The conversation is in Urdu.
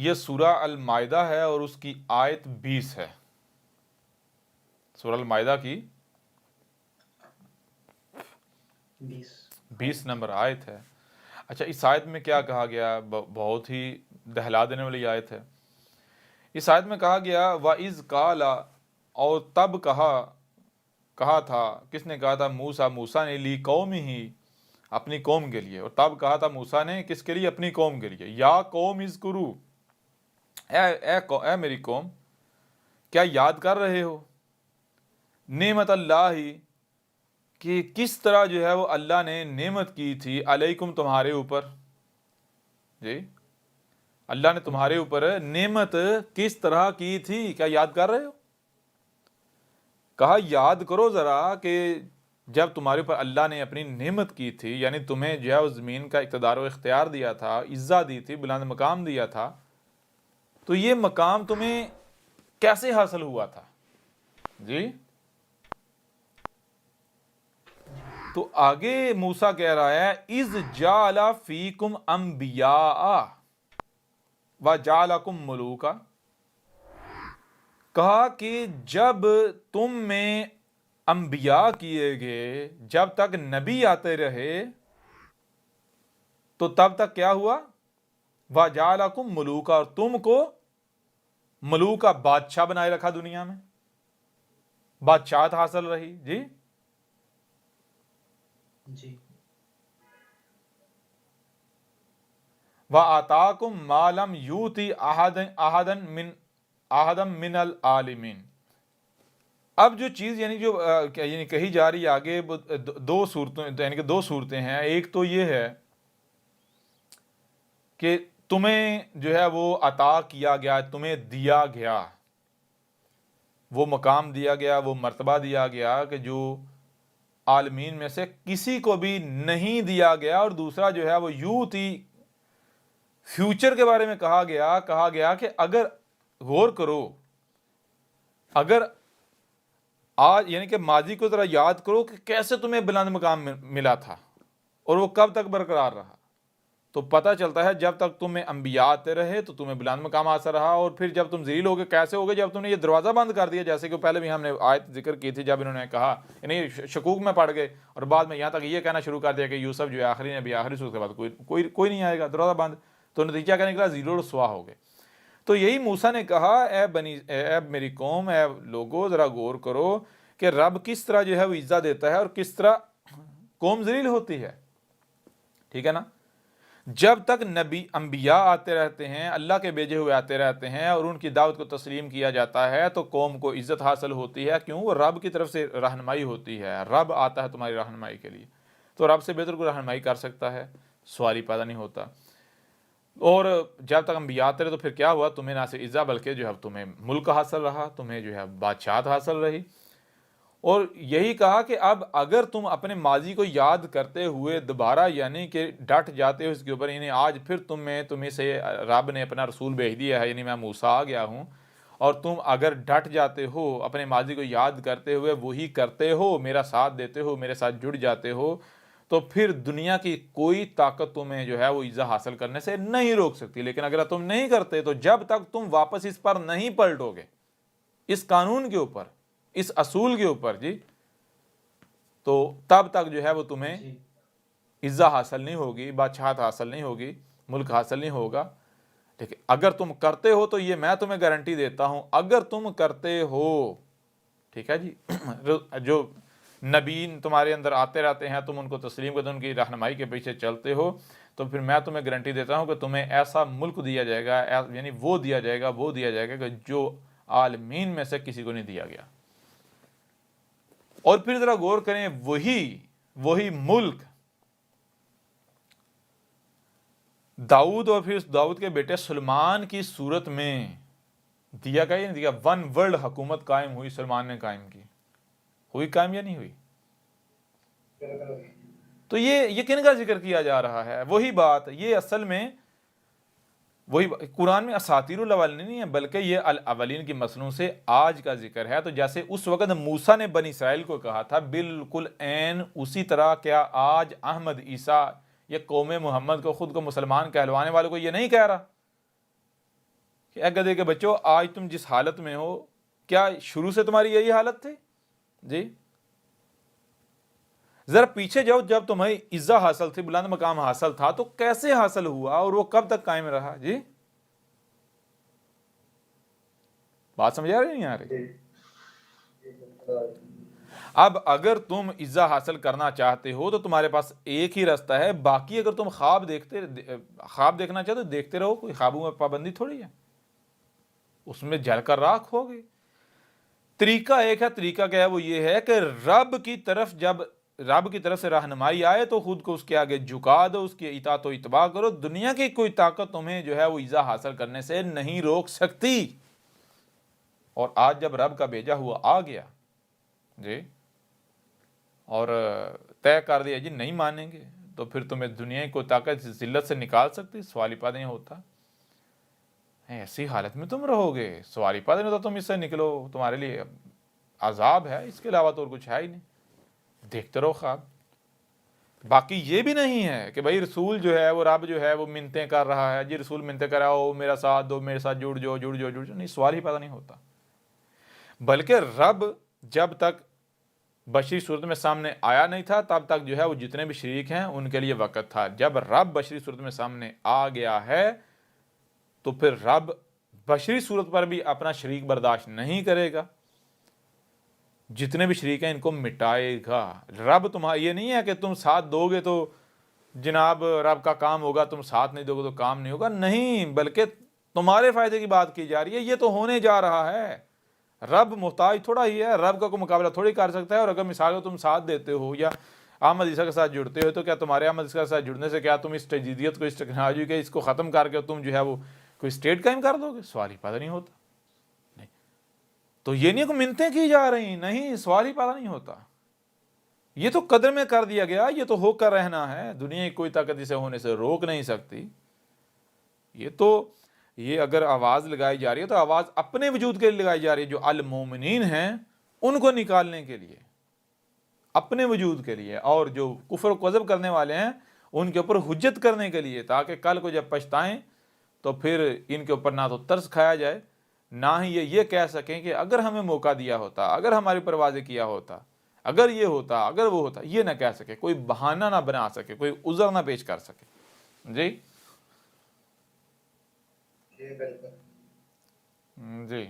یہ سورہ المائدہ ہے اور اس کی آیت 20 ہے، سورہ المائدہ کی 20 نمبر آیت ہے۔ اچھا، اس آیت میں کیا کہا گیا؟ بہت ہی دہلا دینے والی آیت ہے۔ اس آیت میں کہا گیا وَإِذْ قَالَ، اور تب کہا تھا، کس نے کہا تھا؟ موسیٰ نے، لی قوم ہی، اپنی قوم کے لیے، اور تب کہا تھا موسیٰ نے کس کے لیے؟ اپنی قوم کے لیے، یا قوم اذکروا، اے میری قوم، کیا یاد کر رہے ہو نعمت اللہ، کہ کس طرح جو ہے وہ اللہ نے نعمت کی تھی علیکم، تمہارے اوپر، جی اللہ نے تمہارے اوپر نعمت کس طرح کی تھی، کیا یاد کر رہے ہو؟ کہا یاد کرو ذرا کہ جب تمہارے اوپر اللہ نے اپنی نعمت کی تھی، یعنی تمہیں جو ہے وہ زمین کا اقتدار و اختیار دیا تھا، عزت دی تھی، بلند مقام دیا تھا، تو یہ مقام تمہیں کیسے حاصل ہوا تھا؟ جی تو آگے موسیٰ کہہ رہا ہے اذ جعل فیکم انبیاء وجعلکم ملوکا، کہا کہ جب تم میں انبیاء کیے گئے، جب تک نبی آتے رہے تو تب تک کیا ہوا؟ وجعلکم ملوکا، اور تم کو ملوکا، بادشاہ بنائے رکھا، دنیا میں بادشاہت حاصل رہی۔ جی وَآتَاكُم مَّا لَمْ يُؤْتِ أَحَدًا مِّنَ الْعَالَمِينَ۔ اب جو چیز یعنی کہی جا رہی ہے آگے، دو صورتیں، یعنی کہ دو صورتیں ہیں۔ ایک تو یہ ہے کہ تمہیں جو ہے وہ عطا کیا گیا، تمہیں دیا گیا، وہ مقام دیا گیا، وہ مرتبہ دیا گیا کہ جو عالمین میں سے کسی کو بھی نہیں دیا گیا۔ اور دوسرا جو ہے وہ یوتی، فیوچر کے بارے میں کہا گیا کہ اگر غور کرو، اگر آج یعنی کہ ماضی کو ذرا یاد کرو کہ کیسے تمہیں بلند مقام ملا تھا اور وہ کب تک برقرار رہا، تو پتہ چلتا ہے جب تک تمہیں انبیاء آتے رہے تو تمہیں بلند مقام حاصل رہا، اور پھر جب تم ذلیل ہوگے کیسے ہوگے؟ جب تم نے یہ دروازہ بند کر دیا، جیسے کہ پہلے بھی ہم نے آیت ذکر کی تھی، جب انہوں نے کہا، یعنی شکوک میں پڑ گئے، اور بعد میں یہاں تک یہ کہنا شروع کر دیا کہ یوسف جو ہے آخری نبی، آخری سو کے بعد کوئی نہیں آئے گا، دروازہ بند، تو نتیجہ کیا نکلا؟ زیرو رسوا ہو گئے۔ تو یہی موسیٰ نے کہا اے میری قوم، اے لوگو، ذرا غور کرو کہ رب کس طرح جو ہے وہ عزت دیتا ہے اور کس طرح قوم ذلیل ہوتی ہے، ٹھیک ہے نا؟ جب تک نبی انبیاء آتے رہتے ہیں، اللہ کے بھیجے ہوئے آتے رہتے ہیں اور ان کی دعوت کو تسلیم کیا جاتا ہے، تو قوم کو عزت حاصل ہوتی ہے۔ کیوں؟ وہ رب کی طرف سے رہنمائی ہوتی ہے، رب آتا ہے تمہاری رہنمائی کے لیے، تو رب سے بہتر کوئی رہنمائی کر سکتا ہے؟ سوال ہی پیدا نہیں ہوتا۔ اور جب تک انبیاء آتے رہے تو پھر کیا ہوا؟ تمہیں نہ صرف عزت بلکہ جو ہے تمہیں ملک حاصل رہا، تمہیں جو ہے بادشاہت حاصل رہی۔ اور یہی کہا کہ اب اگر تم اپنے ماضی کو یاد کرتے ہوئے دوبارہ یعنی کہ ڈٹ جاتے ہو اس کے اوپر، یعنی آج پھر تمہیں سے رب نے اپنا رسول بھیج دیا ہے، یعنی میں موسیٰ آ گیا ہوں، اور تم اگر ڈٹ جاتے ہو اپنے ماضی کو یاد کرتے ہوئے وہی کرتے ہو، میرا ساتھ دیتے ہو، میرے ساتھ جڑ جاتے ہو، تو پھر دنیا کی کوئی طاقت تمہیں جو ہے وہ عزت حاصل کرنے سے نہیں روک سکتی۔ لیکن اگر تم نہیں کرتے تو جب تک تم واپس اس پر نہیں پلٹو گے، اس قانون کے اوپر، اس اصول کے اوپر، جی، تو تب تک جو ہے وہ تمہیں عزت حاصل نہیں ہوگی، بادشاہت حاصل نہیں ہوگی، ملک حاصل نہیں ہوگا۔ ٹھیک ہے، اگر تم کرتے ہو تو یہ میں تمہیں گارنٹی دیتا ہوں، اگر تم کرتے ہو، ٹھیک ہے جی، جو نبی تمہارے اندر آتے رہتے ہیں، تم ان کو تسلیم کرتے، ان کی رہنمائی کے پیچھے چلتے ہو، تو پھر میں تمہیں گارنٹی دیتا ہوں کہ تمہیں ایسا ملک دیا جائے گا، یعنی وہ دیا جائے گا کہ جو عالمین میں سے کسی کو نہیں دیا گیا۔ اور پھر ذرا غور کریں، وہی ملک داؤد اور پھر اس داؤد کے بیٹے سلمان کی صورت میں دیا گیا یا نہیں دیا؟ ون ورلڈ حکومت قائم ہوئی، سلمان نے قائم کی، ہوئی قائم یا نہیں ہوئی؟ تو یہ کن کا ذکر کیا جا رہا ہے؟ وہی بات، یہ اصل میں وہی قرآن میں اساطیر الاولین نہیں ہے، بلکہ یہ الاولین کی مصنوع سے آج کا ذکر ہے۔ تو جیسے اس وقت موسیٰ نے بنی اسرائیل کو کہا تھا، بالکل عین اسی طرح کیا آج احمد عیسیٰ یہ قوم محمد کو، خود کو مسلمان کہلوانے والوں کو یہ نہیں کہہ رہا کہ اے گدھے کے بچوں، آج تم جس حالت میں ہو، کیا شروع سے تمہاری یہی حالت تھی؟ جی ذرا پیچھے جاؤ، جب تمہیں عزت حاصل تھی، بلند مقام حاصل تھا، تو کیسے حاصل ہوا اور وہ کب تک قائم رہا؟ جی بات سمجھ آ رہی نہیں آ رہی؟ اب اگر تم عزت حاصل کرنا چاہتے ہو تو تمہارے پاس ایک ہی راستہ ہے، باقی اگر تم خواب دیکھنا چاہتے ہو دیکھتے رہو، کوئی خوابوں میں پابندی تھوڑی ہے، اس میں جل کر راکھ ہوگی۔ طریقہ ایک ہے، طریقہ کیا ہے؟ وہ یہ ہے کہ جب رب کی طرف سے رہنمائی آئے تو خود کو اس کے آگے جھکا دو، اس کی اطاعت و اتباع کرو، دنیا کی کوئی طاقت تمہیں جو ہے وہ عزت حاصل کرنے سے نہیں روک سکتی۔ اور آج جب رب کا بھیجا ہوا آ گیا جی اور طے کر دیا جی نہیں مانیں گے، تو پھر تمہیں دنیا کی کوئی طاقت ذلت سے نکال سکتی؟ سوال ہی پیدا نہیں ہوتا۔ ایسی حالت میں تم رہو گے، سوال ہی پیدا نہیں ہوتا، تم اس سے نکلو، تمہارے لیے عذاب ہے، اس کے علاوہ تو اور کچھ ہے ہی نہیں، دیکھتے رہو خواب۔ باقی یہ بھی نہیں ہے کہ بھائی رسول جو ہے وہ رب جو ہے وہ منتیں کر رہا ہے، جی رسول منتیں کر رہا ہو میرا ساتھ دو، میرے ساتھ جڑ جاؤ جڑ جاؤ جڑ جاؤ، نہیں، سوال ہی پیدا نہیں ہوتا۔ بلکہ رب جب تک بشری صورت میں سامنے آیا نہیں تھا تب تک جو ہے وہ جتنے بھی شریک ہیں ان کے لیے وقت تھا۔ جب رب بشری صورت میں سامنے آ گیا ہے تو پھر رب بشری صورت پر بھی اپنا شریک برداشت نہیں کرے گا، جتنے بھی شریک ہیں ان کو مٹائے گا۔ رب تمہارا یہ نہیں ہے کہ تم ساتھ دو گے تو جناب رب کا کام ہوگا، تم ساتھ نہیں دو گے تو کام نہیں ہوگا، نہیں، بلکہ تمہارے فائدے کی بات کی جا رہی ہے، یہ تو ہونے جا رہا ہے۔ رب محتاج تھوڑا ہی ہے، رب کا کوئی مقابلہ تھوڑی کر سکتا ہے۔ اور اگر مثال کو تم ساتھ دیتے ہو یا احمد عیسیٰ کے ساتھ جڑتے ہو تو کیا تمہارے احمد عیسیٰ کے ساتھ جڑنے سے کیا تم اس تجدیدیت کو، اس ٹیکنالوجی کے اس کو ختم کر کے تم جو ہے وہ کوئی اسٹیٹ قائم کر دو گے؟ سوال ہی پیدا نہیں ہوتا۔ نہیں تو یہ نہیں کہ منتیں کی جا رہی، نہیں، سوال ہی پیدا نہیں ہوتا۔ یہ تو قدر میں کر دیا گیا، یہ تو ہو کر رہنا ہے، دنیا کی کوئی طاقت اسے ہونے سے روک نہیں سکتی۔ یہ اگر آواز لگائی جا رہی ہے تو آواز اپنے وجود کے لیے لگائی جا رہی ہے، جو المومنین ہیں ان کو نکالنے کے لیے، اپنے وجود کے لیے، اور جو کفر و کذب کرنے والے ہیں ان کے اوپر حجت کرنے کے لیے، تاکہ کل کو جب پچھتائیں تو پھر ان کے اوپر نہ تو ترس کھایا جائے، نہ ہی یہ کہہ سکیں کہ اگر ہمیں موقع دیا ہوتا، اگر ہماری پر واضح کیا ہوتا، اگر یہ ہوتا، اگر وہ ہوتا، یہ نہ کہہ سکے، کوئی بہانہ نہ بنا سکے، کوئی عذر نہ پیش کر سکے۔ جی جی